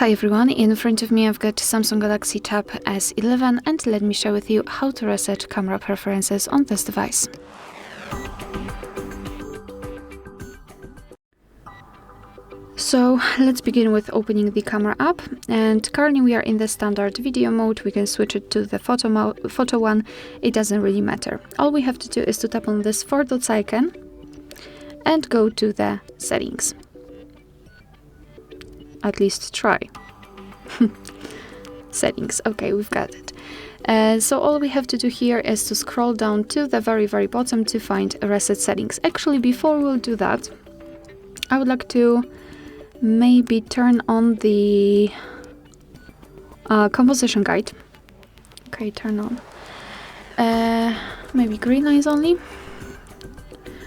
Hi everyone, in front of me I've got Samsung Galaxy Tab S11 and let me share with you how to reset camera preferences on this device. So let's begin with opening the camera app, and currently we are in the standard video mode. We can switch it to the photo one, it doesn't really matter. All we have to do is to tap on this 4 dots icon and go to the settings. At least try. Settings, okay, we've got it. So all we have to do here is to scroll down to the very bottom to find reset settings. Actually, before we'll do that, I would like to maybe turn on the composition guide. Okay, turn on. Maybe green lines only.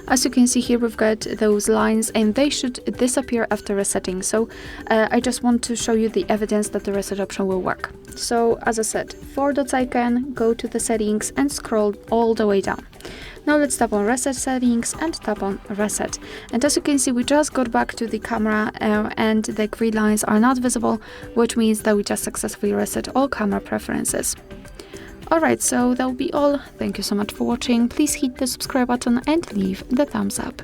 As you can see here, we've got those lines and they should disappear after resetting. So I just want to show you the evidence that the reset option will work. So as I said, 4 dots icon, go to the settings and scroll all the way down. Now let's tap on reset settings and tap on reset. And as you can see, we just got back to the camera and the green lines are not visible, which means that we just successfully reset all camera preferences. Alright, so that will be all. Thank you so much for watching. Please hit the subscribe button and leave the thumbs up.